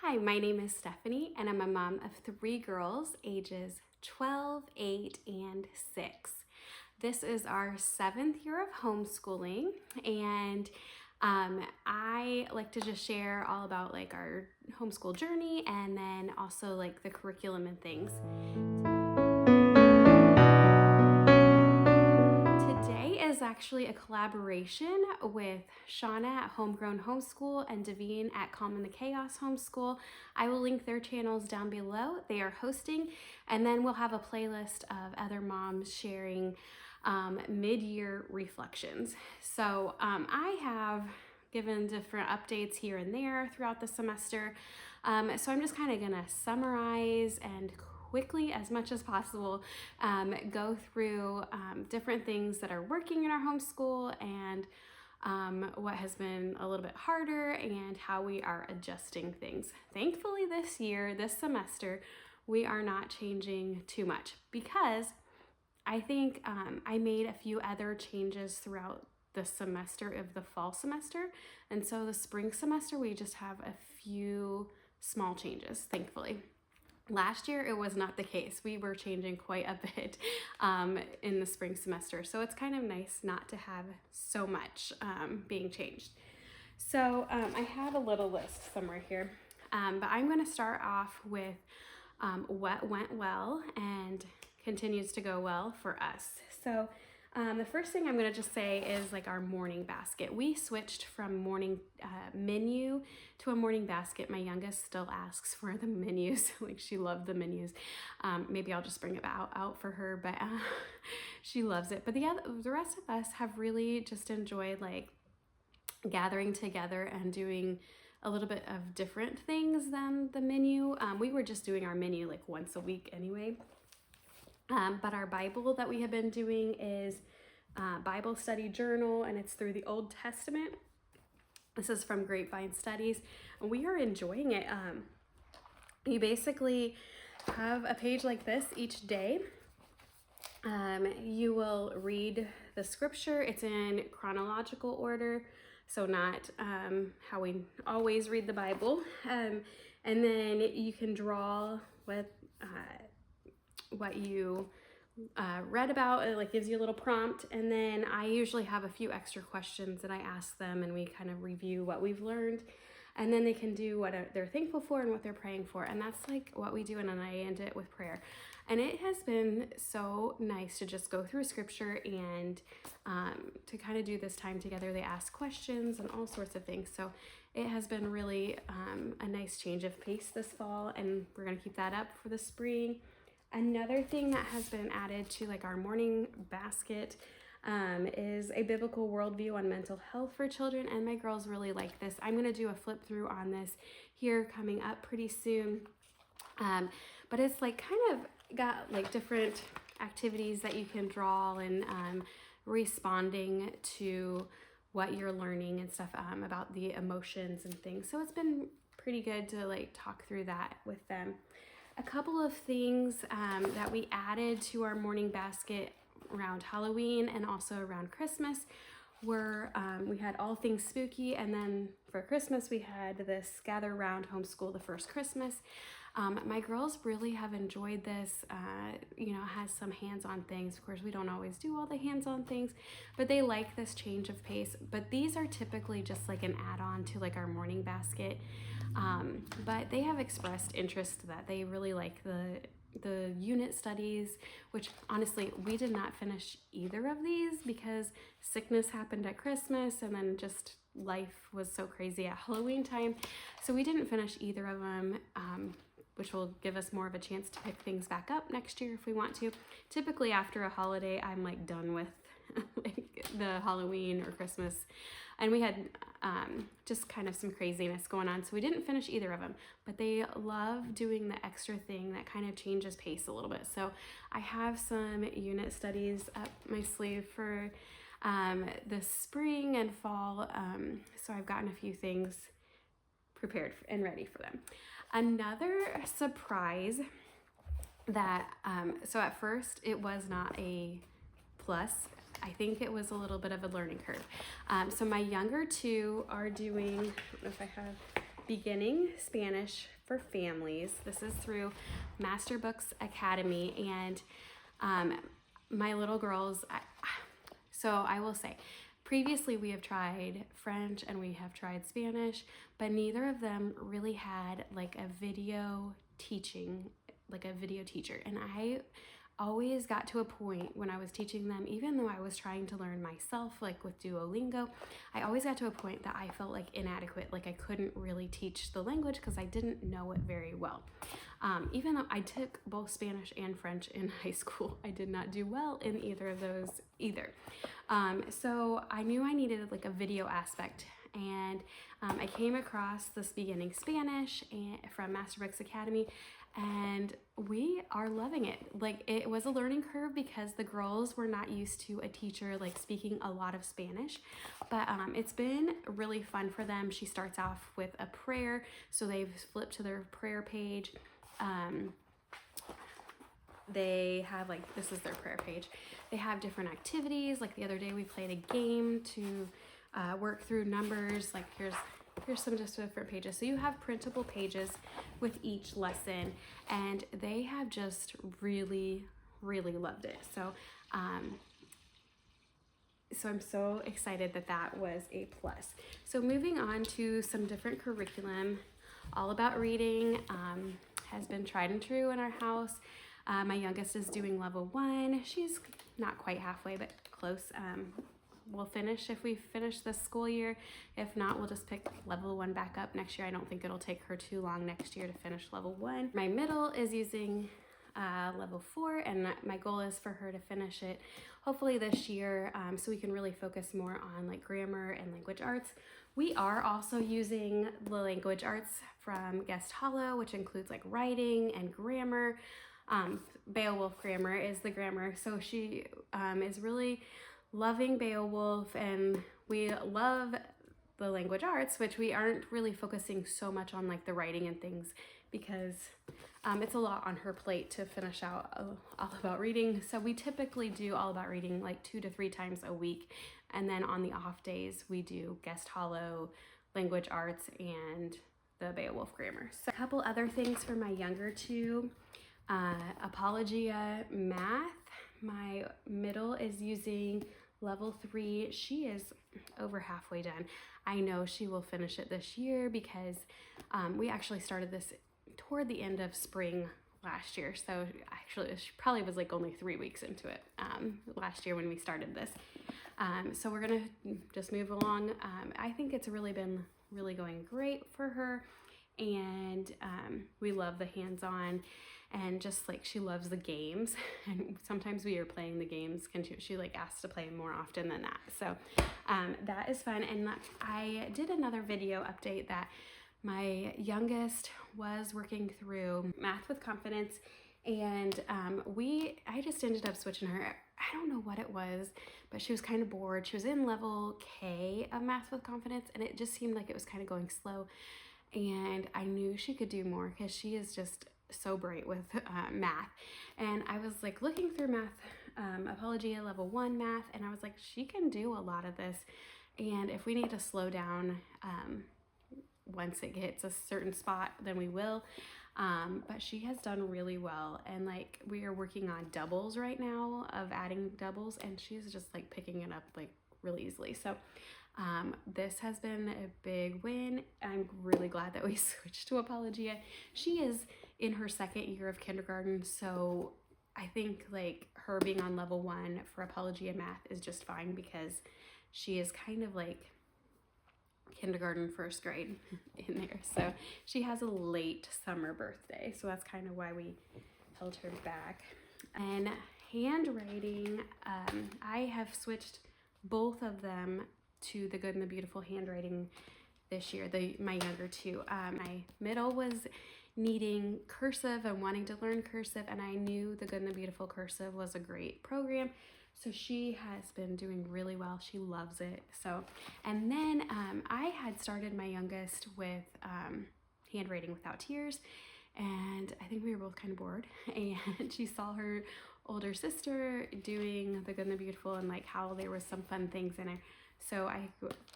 Hi, my name is Stephanie, and I'm a mom of 3 girls, ages 12, 8, and 6. This is our 7th year of homeschooling, and I like to just share all about like our homeschool journey and then also like the curriculum and things. Today is actually a collaboration with Shauna at Homegrown Homeschool and Davine at Calm in the Chaos Homeschool. I will link their channels down below. They are hosting, and then we'll have a playlist of other moms sharing mid-year reflections. So I have given different updates here and there throughout the semester. So I'm just kind of gonna summarize and quickly, as much as possible, go through different things that are working in our homeschool and what has been a little bit harder and how we are adjusting things. Thankfully this semester, we are not changing too much because I think I made a few other changes throughout the semester of the fall semester. And so the spring semester, we just have a few small changes, thankfully. Last year, it was not the case. We were changing quite a bit in the spring semester. So it's kind of nice not to have so much being changed. So I have a little list somewhere here, but I'm going to start off with what went well and continues to go well for us. So the first thing I'm going to just say is like our morning basket. We switched from morning menu to a morning basket. My youngest still asks for the menus. Like, she loved the menus. Maybe I'll just bring it out for her, but she loves it. But the rest of us have really just enjoyed like gathering together and doing a little bit of different things than the menu. We were just doing our menu like once a week anyway. But our Bible that we have been doing is Bible Study Journal, and it's through the Old Testament. This is from Grapevine Studies, and we are enjoying it. You basically have a page like this each day. You will read the scripture. It's in chronological order, so not how we always read the Bible. And then you can draw with what you read about. It like gives you a little prompt, and then I usually have a few extra questions that I ask them, and we kind of review what we've learned, and then they can do what they're thankful for and what they're praying for, and that's like what we do, and then I end it with prayer. And it has been so nice to just go through scripture and to kind of do this time together. They ask questions and all sorts of things, so it has been really a nice change of pace this fall, and we're going to keep that up for the spring. Another thing that has been added to like our morning basket is a biblical worldview on mental health for children, and my girls really like this. I'm going to do a flip through on this here coming up pretty soon, but it's like kind of got like different activities that you can draw and responding to what you're learning and stuff about the emotions and things. So it's been pretty good to like talk through that with them. A couple of things that we added to our morning basket around Halloween and also around Christmas were we had all things spooky, and then for Christmas we had this gather round homeschool the first Christmas. My girls really have enjoyed this. Has some hands-on things. Of course, we don't always do all the hands-on things, but they like this change of pace. But these are typically just like an add-on to like our morning basket. But they have expressed interest that they really like the unit studies, which honestly, we did not finish either of these because sickness happened at Christmas, and then just life was so crazy at Halloween time. So we didn't finish either of them, which will give us more of a chance to pick things back up next year if we want to. Typically after a holiday, I'm like done with like the Halloween or Christmas, and we had just kind of some craziness going on, so we didn't finish either of them, but they love doing the extra thing that kind of changes pace a little bit. So I have some unit studies up my sleeve for the spring and fall, so I've gotten a few things prepared and ready for them. Another surprise that so at first it was not a plus. I think it was a little bit of a learning curve. So my younger two are doing, I don't know if I have Beginning Spanish for Families. This is through Masterbooks Academy, and my little girls, so I will say, previously we have tried French and we have tried Spanish, but neither of them really had like a video teaching, like a video teacher. And I always got to a point when I was teaching them, even though I was trying to learn myself, like with Duolingo, I always got to a point that I felt like inadequate, like I couldn't really teach the language because I didn't know it very well. Even though I took both Spanish and French in high school, I did not do well in either of those either. So I knew I needed like a video aspect, and I came across this Beginning Spanish from Masterbooks Academy, and we are loving it. Like, it was a learning curve because the girls were not used to a teacher like speaking a lot of Spanish, but it's been really fun for them. She starts off with a prayer, so they've flipped to their prayer page. They have like, this is their prayer page. They have different activities. Like the other day we played a game to work through numbers. Like here's some just different pages. So you have printable pages with each lesson, and they have just really, really loved it. So so I'm so excited that that was a plus. So moving on to some different curriculum. All About Reading has been tried and true in our house. My youngest is doing level 1. She's not quite halfway, but close. We'll finish if we finish this school year. If not, we'll just pick level 1 back up next year. I don't think it'll take her too long next year to finish level 1. My middle is using level 4, and my goal is for her to finish it hopefully this year, so we can really focus more on like grammar and language arts. We are also using the language arts from Guest Hollow, which includes like writing and grammar. Beowulf grammar is the grammar, so she is really loving Beowulf, and we love the language arts, which we aren't really focusing so much on like the writing and things because it's a lot on her plate to finish out All About Reading. So we typically do All About Reading like 2 to 3 times a week, and then on the off days we do Guest Hollow, language arts, and the Beowulf grammar. So a couple other things for my younger two. Apologia math. My middle is using level 3. She is over halfway done. I know she will finish it this year because we actually started this toward the end of spring last year. So actually she probably was like only 3 weeks into it last year when we started this. So we're gonna just move along. I think it's really been going great for her, and we love the hands-on, and just like she loves the games, and sometimes we are playing the games and she like asks to play more often than that. So that is fun. And I did another video update that my youngest was working through Math with Confidence, and I just ended up switching her. I don't know what it was, but she was kind of bored. She was in level K of Math with Confidence, and it just seemed like it was kind of going slow, and I knew she could do more because she is just so bright with math. And I was like looking through math, Apologia level 1 math, and I was like, she can do a lot of this, and if we need to slow down once it hits a certain spot, then we will. But she has done really well, and like we are working on doubles right now, of adding doubles, and she's just like picking it up like really easily. So this has been a big win. I'm really glad that we switched to Apologia. She is in her 2nd year of kindergarten, so I think like her being on level 1 for Apologia math is just fine because she is kind of like kindergarten 1st grade in there. So she has a late summer birthday, so that's kind of why we held her back. And handwriting, I have switched both of them to the Good and the Beautiful handwriting this year, my younger two. My middle was needing cursive and wanting to learn cursive, and I knew the Good and the Beautiful cursive was a great program, so she has been doing really well. She loves it. So, and then I had started my youngest with Handwriting Without Tears, and I think we were both kind of bored, and she saw her older sister doing the Good and the Beautiful and like how there was some fun things in there. So I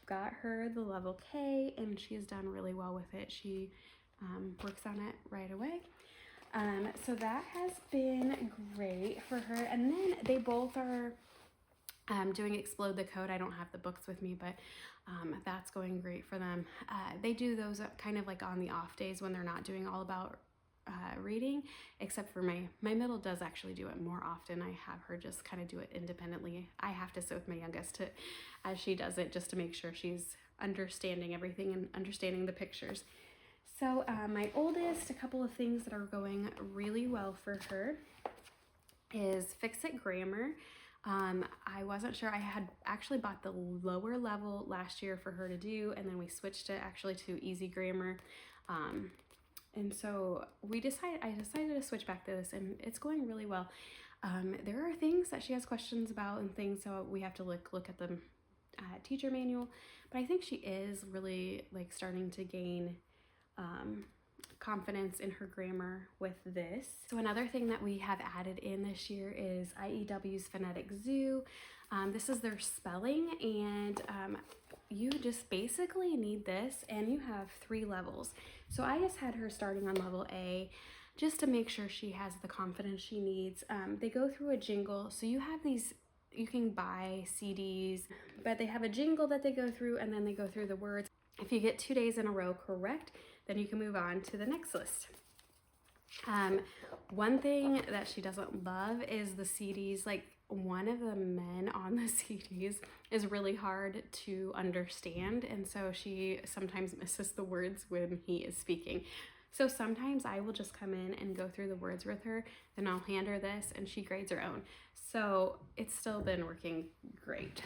got her the level K, and she's done really well with it. She works on it right away. So that has been great for her. And then they both are doing Explode the Code. I don't have the books with me, but that's going great for them. They do those kind of like on the off days when they're not doing all about reading, except for my middle does actually do it more often. I have her just kind of do it independently. I have to sit with my youngest as she does it, just to make sure she's understanding everything and understanding the pictures. So my oldest, a couple of things that are going really well for her is Fix It Grammar. I wasn't sure. I had actually bought the lower level last year for her to do, and then we switched it actually to Easy Grammar. And so I decided to switch back to this, and it's going really well. There are things that she has questions about and things, so we have to look at the teacher manual, but I think she is really like starting to gain confidence in her grammar with this. So another thing that we have added in this year is IEW's Phonetic Zoo. This is their spelling, and you just basically need this, and you have 3 levels. So I just had her starting on level A just to make sure she has the confidence she needs. They go through a jingle, so you have these, you can buy CDs, but they have a jingle that they go through, and then they go through the words. If you get 2 days in a row correct, then you can move on to the next list. One thing that she doesn't love is the CDs. Like, one of the men on the CDs is really hard to understand, and so she sometimes misses the words when he is speaking. So sometimes I will just come in and go through the words with her, then I'll hand her this and she grades her own. So it's still been working great.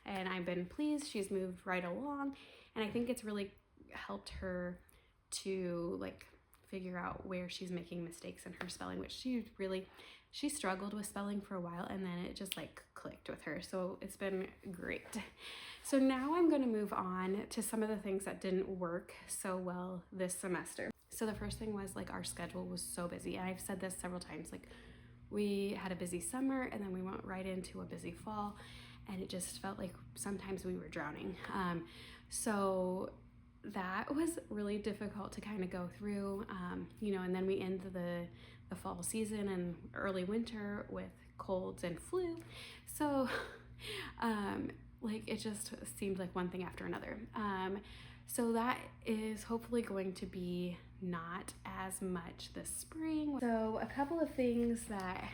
And I've been pleased. She's moved right along, and I think it's really helped her to like figure out where she's making mistakes in her spelling, which she struggled with spelling for a while, and then it just like clicked with her. So it's been great. So now I'm going to move on to some of the things that didn't work so well this semester. So the first thing was like our schedule was so busy. And I've said this several times, like we had a busy summer and then we went right into a busy fall, and it just felt like sometimes we were drowning. So that was really difficult to kind of go through, and then we end the fall season and early winter with colds and flu. So it just seemed like one thing after another. So that is hopefully going to be not as much this spring. So a couple of things that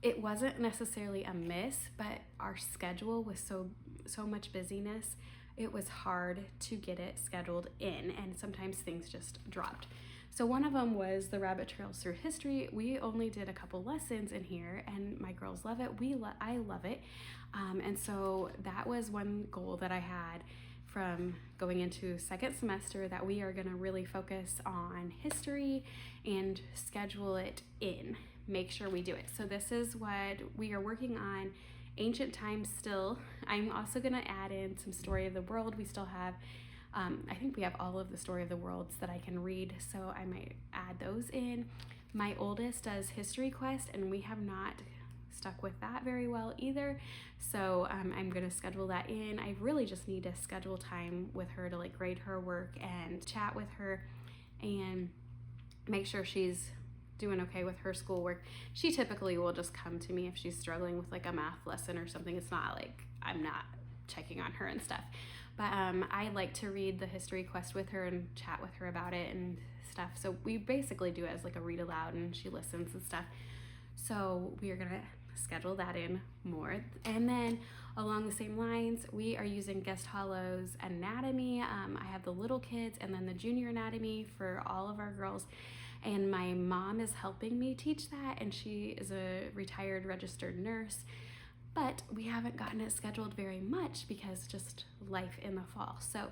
it wasn't necessarily a miss, but our schedule was so much busyness, it was hard to get it scheduled in, and sometimes things just dropped. So one of them was the Rabbit Trails Through History. We only did a couple lessons in here, and my girls love it. I love it. And so that was one goal that I had from going into second semester, that we are gonna really focus on history and schedule it in, make sure we do it. So this is what we are working on. Ancient times still. I'm also gonna add in some story of the world. We still have, I think we have all of the story of the worlds that I can read, so I might add those in. My oldest does History Quest, and we have not stuck with that very well either. So I'm gonna schedule that in. I really just need to schedule time with her to like grade her work and chat with her and make sure she's doing okay with her schoolwork. She typically will just come to me if she's struggling with like a math lesson or something. It's not like I'm not checking on her and stuff. But I like to read the History Quest with her and chat with her about it and stuff. So we basically do it as like a read aloud, and she listens and stuff. So we are gonna schedule that in more. And then along the same lines, we are using Guest Hollow's anatomy. I have the little kids and then the junior anatomy for all of our girls. And my mom is helping me teach that, and she is a retired registered nurse. But we haven't gotten it scheduled very much because just life in the fall. So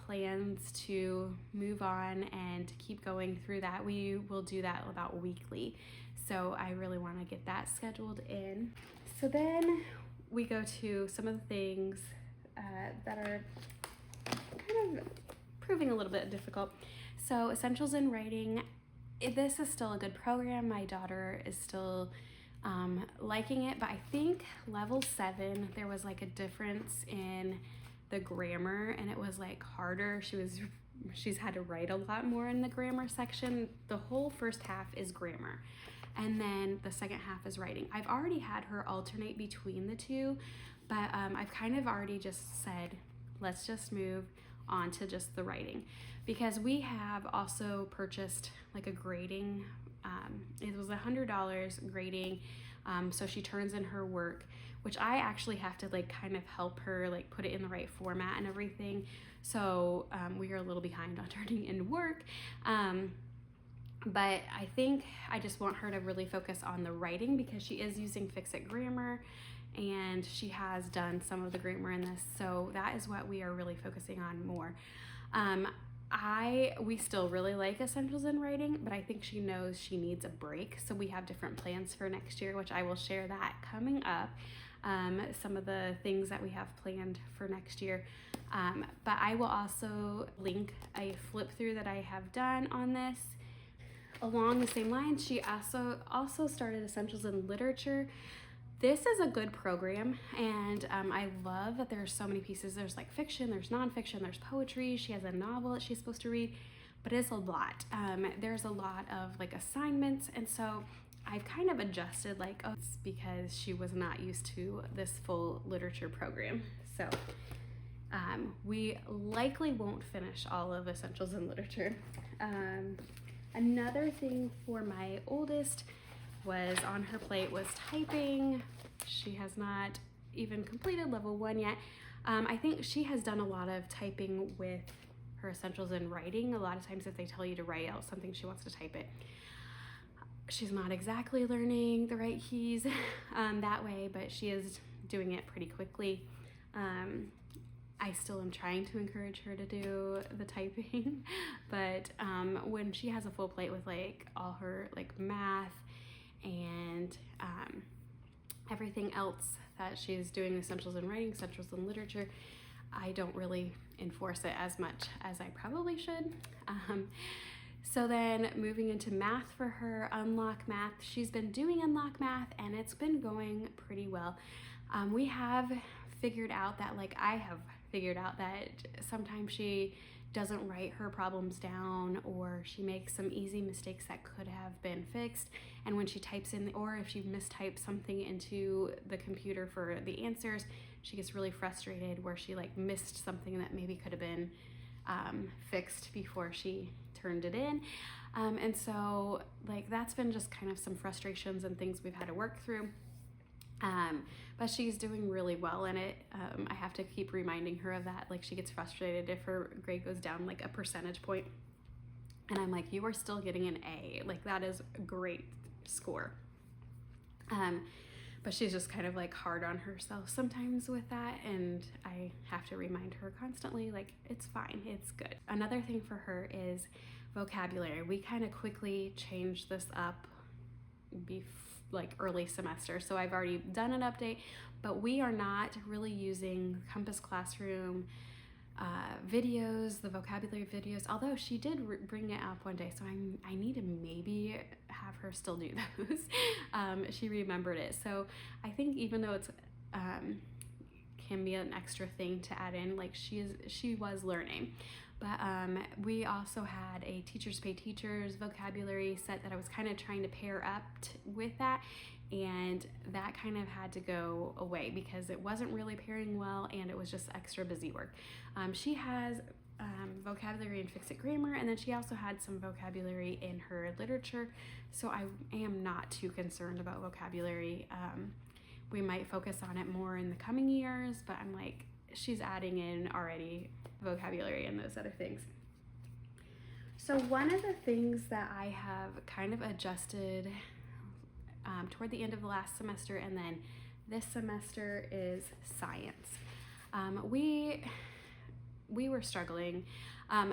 plans to move on and keep going through that. We will do that about weekly. So I really want to get that scheduled in. So then we go to some of the things that are kind of proving a little bit difficult. So Essentials in Writing, this is still a good program. My daughter is still liking it, but I think level 7, there was like a difference in the grammar, and it was like harder. She's had to write a lot more in the grammar section. The whole first half is grammar, and then the second half is writing. I've already had her alternate between the two, but I've kind of already just said, let's just move on to just the writing, because we have also purchased like a grading, it was $100 grading, so she turns in her work, which I actually have to like kind of help her like put it in the right format and everything. So we are a little behind on turning in work. But I think I just want her to really focus on the writing, because she is using Fix-It Grammar and she has done some of the grammar in this. So that is what we are really focusing on more. We still really like Essentials in Writing, but I think she knows she needs a break. So we have different plans for next year, which I will share that coming up. Some of the things that we have planned for next year. But I will also link a flip through that I have done on this. Along the same lines, she also started Essentials in Literature. This is a good program, and I love that there's so many pieces. There's like fiction, there's nonfiction, there's poetry. She has a novel that she's supposed to read, but it's a lot. There's a lot of like assignments, and so I've kind of adjusted like, oh, it's because she was not used to this full literature program. So we likely won't finish all of Essentials in Literature. Another thing for my oldest was on her plate was typing. She has not even completed level 1 yet. I think she has done a lot of typing with her Essentials in Writing. A lot of times if they tell you to write out something, she wants to type it. She's not exactly learning the right keys that way, but she is doing it pretty quickly. I still am trying to encourage her to do the typing, but when she has a full plate with like all her like math and everything else that she's doing, Essentials in Writing, Essentials in Literature, I don't really enforce it as much as I probably should. So then moving into math for her, Unlock Math. She's been doing Unlock Math and it's been going pretty well. We have figured out that, like I have figured out that sometimes she doesn't write her problems down, or she makes some easy mistakes that could have been fixed. And when she types in, or if she mistypes something into the computer for the answers, she gets really frustrated where she like missed something that maybe could have been fixed before she turned it in. And so like that's been just kind of some frustrations and things we've had to work through. But she's doing really well in it. I have to keep reminding her of that. Like she gets frustrated if her grade goes down like a percentage point. And I'm like, you are still getting an A. Like that is a great score. But she's just kind of like hard on herself sometimes with that. And I have to remind her constantly, like, it's fine, it's good. Another thing for her is vocabulary. We kind of quickly changed this up like early semester. So I've already done an update, but we are not really using Compass Classroom videos, the vocabulary videos, although she did bring it up one day. So I need to maybe have her still do those. She remembered it. So I think even though it's can be an extra thing to add in, like she was learning. But we also had a Teachers Pay Teachers vocabulary set that I was kind of trying to pair up with that, and that kind of had to go away because it wasn't really pairing well and it was just extra busy work. She has vocabulary in Fix-It Grammar, and then she also had some vocabulary in her literature, so I am not too concerned about vocabulary. We might focus on it more in the coming years, but I'm like, she's adding in already vocabulary and those other things. So one of the things that I have kind of adjusted toward the end of the last semester and then this semester is science. We were struggling.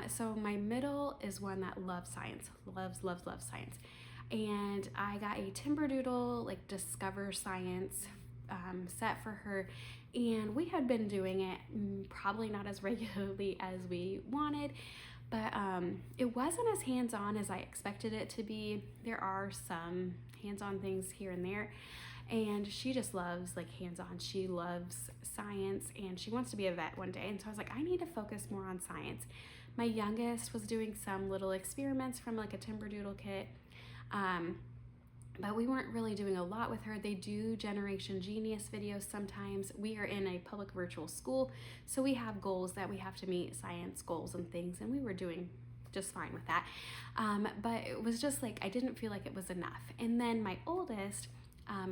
So my middle is one that loves science, loves science. And I got a Timberdoodle, like Discover Science set for her. And we had been doing it probably not as regularly as we wanted, but it wasn't as hands-on as I expected it to be. There are some hands-on things here and there, and she just loves like hands-on. She loves science, and she wants to be a vet one day. And so I was like, I need to focus more on science. My youngest was doing some little experiments from like a timber doodle kit, but we weren't really doing a lot with her. They do Generation Genius videos sometimes. We are in a public virtual school, so we have goals that we have to meet, science goals and things, and we were doing just fine with that. But it was just like, I didn't feel like it was enough. And then my oldest,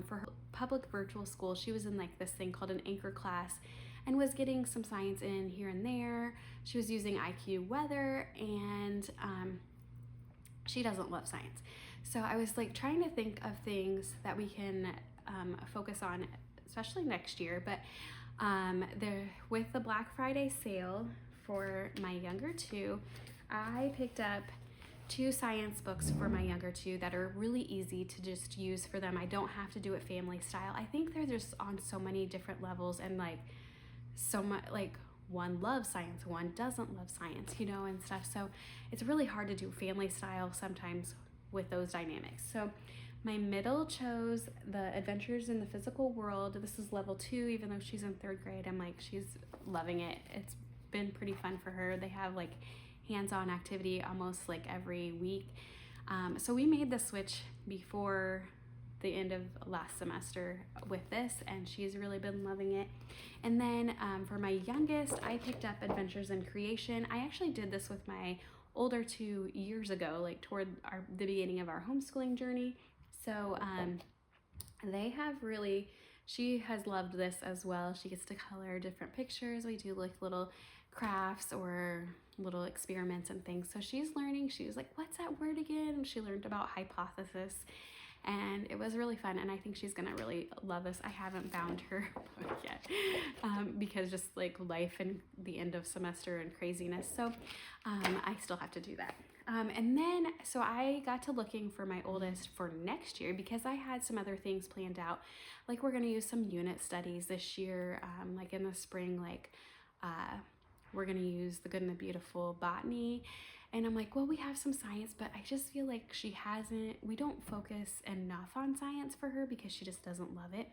for her public virtual school, she was in like this thing called an anchor class and was getting some science in here and there. She was using IQ weather, and she doesn't love science. So I was like trying to think of things that we can focus on, especially next year. But with the Black Friday sale for my younger two, I picked up 2 science books for my younger two that are really easy to just use for them. I don't have to do it family style. I think they're just on so many different levels, and like so much, like one loves science, one doesn't love science, you know, and stuff. So it's really hard to do family style sometimes with those dynamics. So my middle chose the Adventures in the Physical World. This is level 2, even though she's in 3rd grade. I'm like, she's loving it. It's been pretty fun for her. They have like hands-on activity almost like every week. So we made the switch before the end of last semester with this, and she's really been loving it. And then for my youngest, I picked up Adventures in Creation. I actually did this with my older 2 years ago, like toward the beginning of our homeschooling journey. So they have really, she has loved this as well. She gets to color different pictures. We do like little crafts or little experiments and things. So she's learning. She was like, what's that word again? And she learned about hypothesis, and it was really fun. And I think she's gonna really love this. I haven't bound her book yet because just like life and the end of semester and craziness. So I still have to do that. And then, so I got to looking for my oldest for next year because I had some other things planned out. Like we're gonna use some unit studies this year, like in the spring, like we're gonna use the Good and the Beautiful botany. And I'm like, well, we have some science, but I just feel like we don't focus enough on science for her because she just doesn't love it.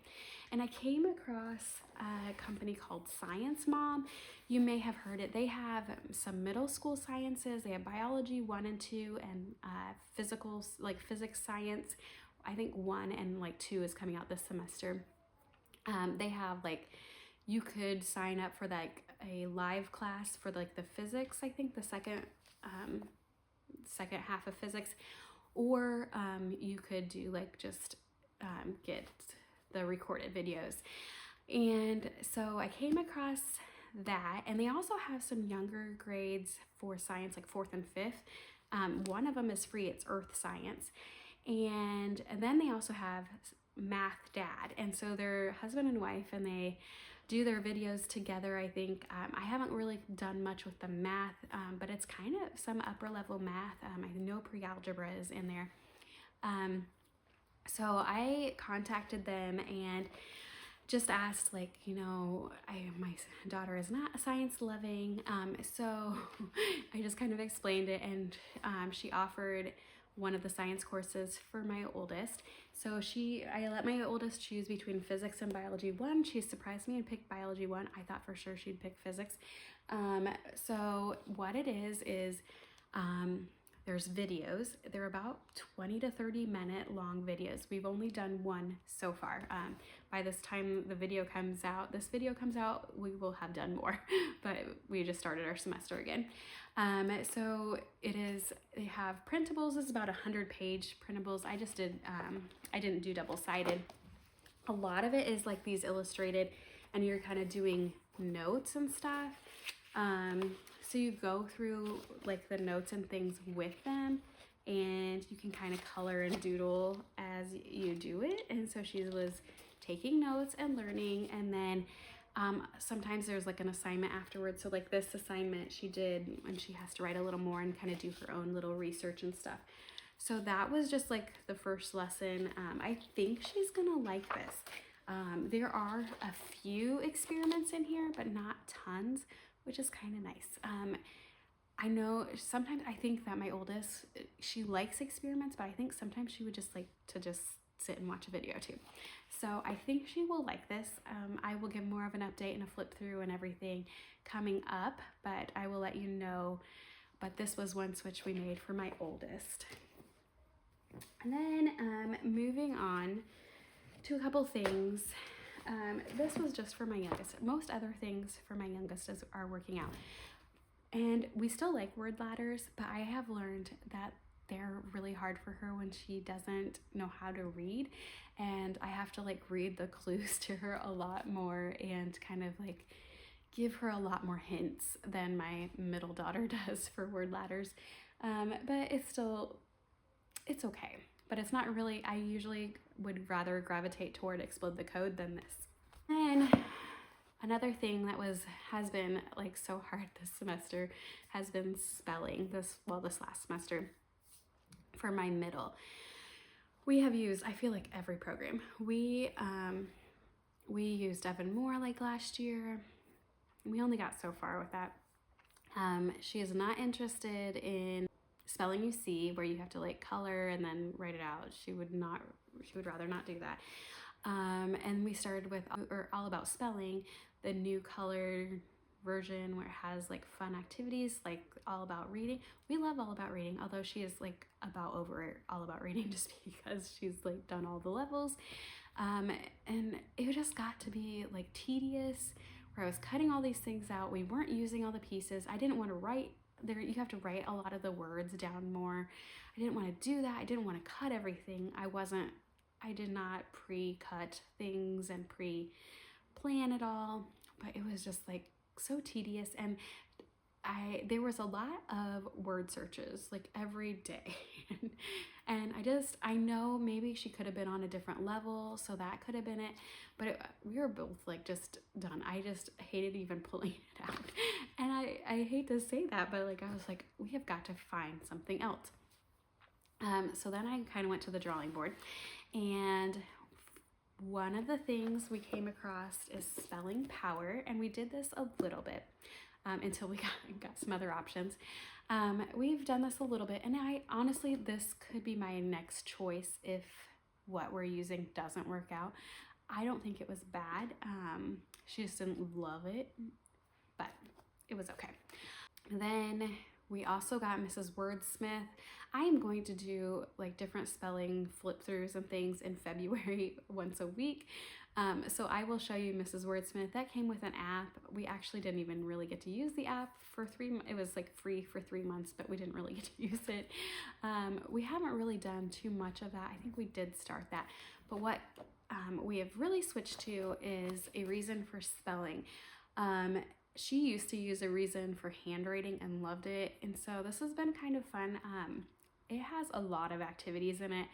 And I came across a company called Science Mom. You may have heard it. They have some middle school sciences. They have biology 1 and 2 and physical, like physics science. I think 1 and like 2 is coming out this semester. They have like, you could sign up for like a live class for like the physics, I think the second half of physics, or you could do like just get the recorded videos. And so I came across that, and they also have some younger grades for science, like 4th and 5th. One of them is free, it's Earth Science. And then they also have Math Dad, and so they're husband and wife, and they do their videos together. I think I haven't really done much with the math, but it's kind of some upper level math. I know pre-algebra is in there. So I contacted them and just asked, like, you know, my daughter is not science loving, so I just kind of explained it, and she offered one of the science courses for my oldest. So I let my oldest choose between physics and biology 1. She surprised me and picked biology 1. I thought for sure she'd pick physics. So what it is there's videos. They're about 20 to 30 minute long videos. We've only done 1 so far. By this time this video comes out, we will have done more, but we just started our semester again. So they have printables. It's about 100-page printables. I didn't do double-sided. A lot of it is like these illustrated, and you're kind of doing notes and stuff. So you go through like the notes and things with them, and you can kind of color and doodle as you do it. And so she was taking notes and learning, and then sometimes there's like an assignment afterwards. So like this assignment she did, and she has to write a little more and kind of do her own little research and stuff. So that was just like the first lesson. I think she's gonna like this. There are a few experiments in here, but not tons, which is kind of nice. I know sometimes I think that my oldest, she likes experiments, but I think sometimes she would just like to just sit and watch a video too. So I think she will like this. I will give more of an update and a flip through and everything coming up, but I will let you know. But this was one switch we made for my oldest. And then moving on to a couple things. This was just for my youngest. Most other things for my youngest are working out. And we still like word ladders, but I have learned that they're really hard for her when she doesn't know how to read. And I have to like read the clues to her a lot more and kind of like give her a lot more hints than my middle daughter does for word ladders. But it's okay. But it's not really, I usually would rather gravitate toward Explode the Code than this. And another thing that has been like so hard this semester has been spelling this last semester for my middle. We have used, I feel like every program. We used Evan Moore like last year. We only got so far with that. She is not interested in spelling you see, where you have to like color and then write it out. She would rather not do that. And we started with All About Spelling, the new colored version where it has like fun activities, like All About Reading. We love All About Reading, although she is like about over All About Reading just because she's like done all the levels. And it just got to be like tedious, where I was cutting all these things out. We weren't using all the pieces. I didn't want to write there. You have to write a lot of the words down more. I didn't want to do that. I didn't want to cut everything. I did not pre-cut things and pre-plan it all, but it was just like so tedious. And there was a lot of word searches like every day. And I know maybe she could have been on a different level, so that could have been it, but we were both like just done. I just hated even pulling it out. And I hate to say that, but like I was like, we have got to find something else. So then I kind of went to the drawing board, and one of the things we came across is spelling power, and we did this a little bit until we got some other options. We've done this a little bit, and honestly, this could be my next choice if what we're using doesn't work out. I don't think it was bad. She just didn't love it, but it was okay. And then we also got Mrs. Wordsmith. I am going to do like different spelling flip throughs and things in February once a week. So I will show you Mrs. Wordsmith. That came with an app. We actually didn't even really get to use the app for it was like free for 3 months, but we didn't really get to use it. We haven't really done too much of that. I think we did start that. But what we have really switched to is a reason for spelling. She used to use a reason for handwriting and loved it. And so this has been kind of fun. It has a lot of activities in it.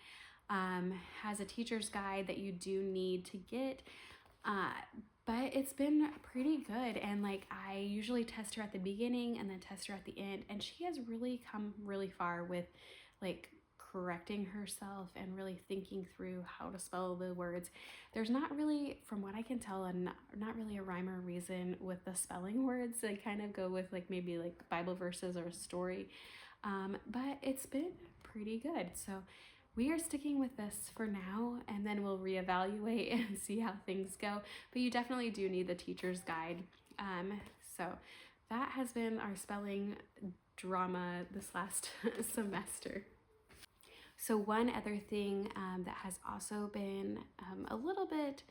Has a teacher's guide that you do need to get. But it's been pretty good. And like I usually test her at the beginning and then test her at the end. And she has really come really far with like correcting herself and really thinking through how to spell the words. There's not really, from what I can tell, not really a rhyme or reason with the spelling words. They kind of go with like maybe like Bible verses or a story. But it's been pretty good. So we are sticking with this for now, and then we'll reevaluate and see how things go. But you definitely do need the teacher's guide. So that has been our spelling drama this last semester. So one other thing that has also been a little bit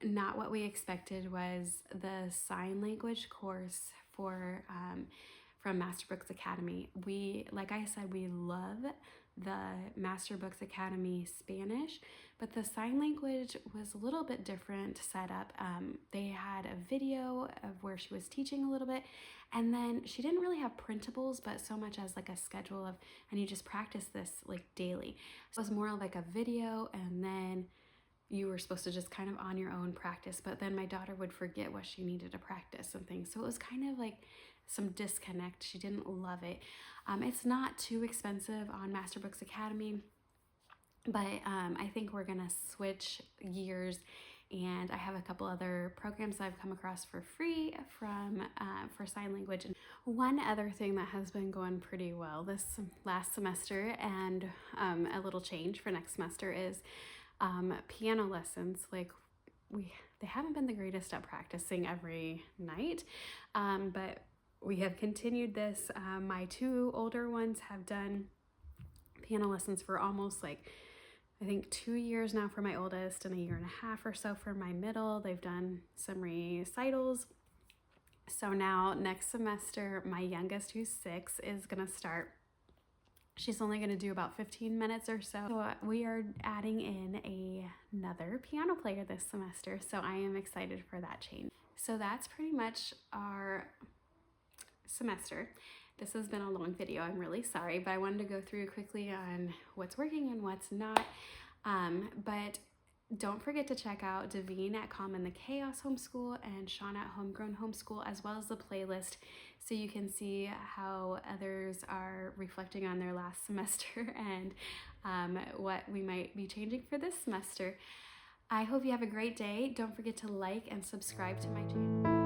not what we expected was the sign language course from Masterbooks Academy. Like I said, we love the Masterbooks Academy Spanish, but the sign language was a little bit different set up. They had a video of where she was teaching a little bit, and then she didn't really have printables, but so much as like a schedule of, and you just practice this like daily. So it was more like a video, and then you were supposed to just kind of on your own practice, but then my daughter would forget what she needed to practice and things. So it was kind of like some disconnect. She didn't love it. It's not too expensive on Masterbooks Academy, but I think we're gonna switch gears, and I have a couple other programs that I've come across for free for sign language. And One other thing that has been going pretty well this last semester, and a little change for next semester, is piano lessons. Like they haven't been the greatest at practicing every night, but we have continued this. My two older ones have done piano lessons for almost like, I think 2 years now for my oldest, and a year and a half or so for my middle. They've done some recitals. So now next semester, my youngest, who's 6, is gonna start. She's only gonna do about 15 minutes or so. So we are adding in another piano player this semester. So I am excited for that change. So that's pretty much our semester. This has been a long video, I'm really sorry, but I wanted to go through quickly on what's working and what's not. But don't forget to check out Davine at Calm in the Chaos Homeschool and Sean at Homegrown Homeschool, as well as the playlist, so you can see how others are reflecting on their last semester and what we might be changing for this semester. I hope you have a great day. Don't forget to like and subscribe to my channel.